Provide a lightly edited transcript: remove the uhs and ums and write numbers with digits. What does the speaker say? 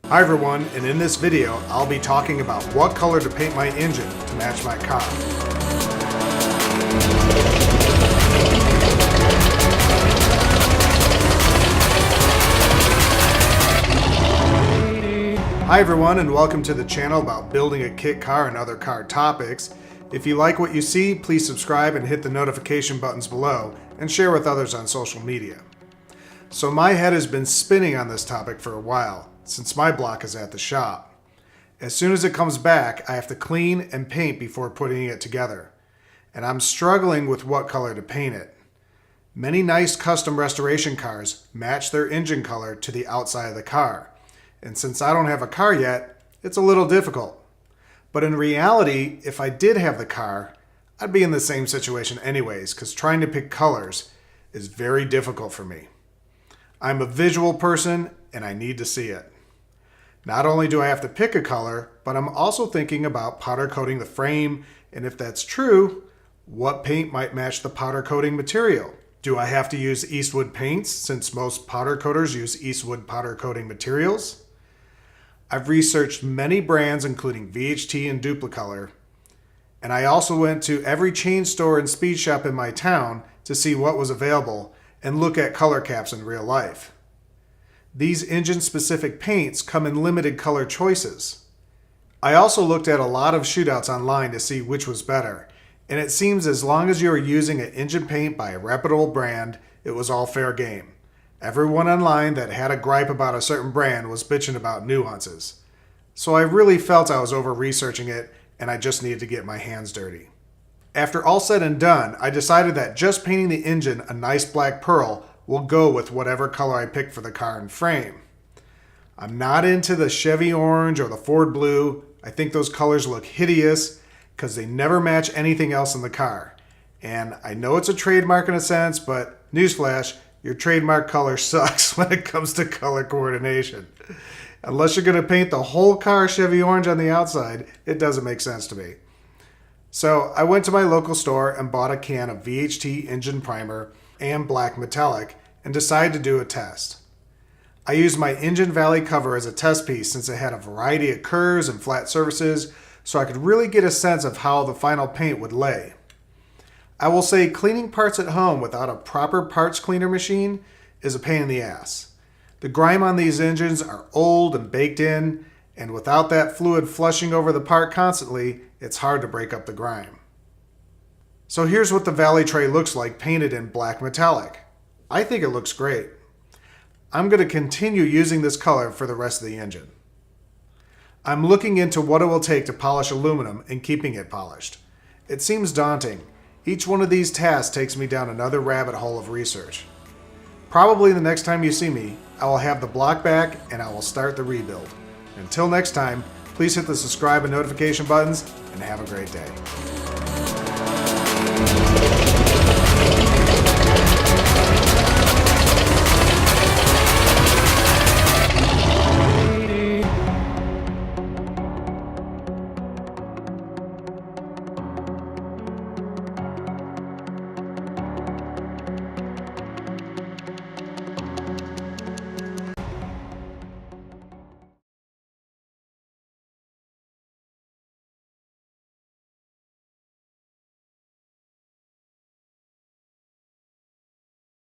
Hi everyone, and in this video I'll be talking about what color to paint my engine to match my car. Hi everyone, and welcome to the channel about building a kit car and other car topics. If you like what you see, please subscribe and hit the notification buttons below and share with others on social media. So my head has been spinning on this topic for a while, since my block is at the shop. As soon as it comes back, I have to clean and paint before putting it together. And I'm struggling with what color to paint it. Many nice custom restoration cars match their engine color to the outside of the car. And since I don't have a car yet, it's a little difficult. But in reality, if I did have the car, I'd be in the same situation anyways, because trying to pick colors is very difficult for me. I'm a visual person and I need to see it. Not only do I have to pick a color, but I'm also thinking about powder coating the frame, and if that's true, what paint might match the powder coating material? Do I have to use Eastwood paints since most powder coaters use Eastwood powder coating materials? I've researched many brands including VHT and Duplicolor, and I also went to every chain store and speed shop in my town to see what was available and look at color caps in real life. These engine-specific paints come in limited color choices. I also looked at a lot of shootouts online to see which was better, and it seems as long as you are using an engine paint by a reputable brand, it was all fair game. Everyone online that had a gripe about a certain brand was bitching about nuances. So I really felt I was over-researching it, and I just needed to get my hands dirty. After all said and done, I decided that just painting the engine a nice black pearl will go with whatever color I pick for the car and frame. I'm not into the Chevy orange or the Ford blue. I think those colors look hideous because they never match anything else in the car. And I know it's a trademark in a sense, but newsflash, your trademark color sucks when it comes to color coordination. Unless you're going to paint the whole car Chevy orange on the outside, it doesn't make sense to me. So I went to my local store and bought a can of VHT engine primer and black metallic and decided to do a test. I used my engine valley cover as a test piece since it had a variety of curves and flat surfaces, so I could really get a sense of how the final paint would lay. I will say cleaning parts at home without a proper parts cleaner machine is a pain in the ass. The grime on these engines are old and baked in, and without that fluid flushing over the part constantly, it's hard to break up the grime. So here's what the valley tray looks like painted in black metallic. I think it looks great. I'm going to continue using this color for the rest of the engine. I'm looking into what it will take to polish aluminum and keeping it polished. It seems daunting. Each one of these tasks takes me down another rabbit hole of research. Probably the next time you see me, I will have the block back and I will start the rebuild. Until next time, please hit the subscribe and notification buttons and have a great day.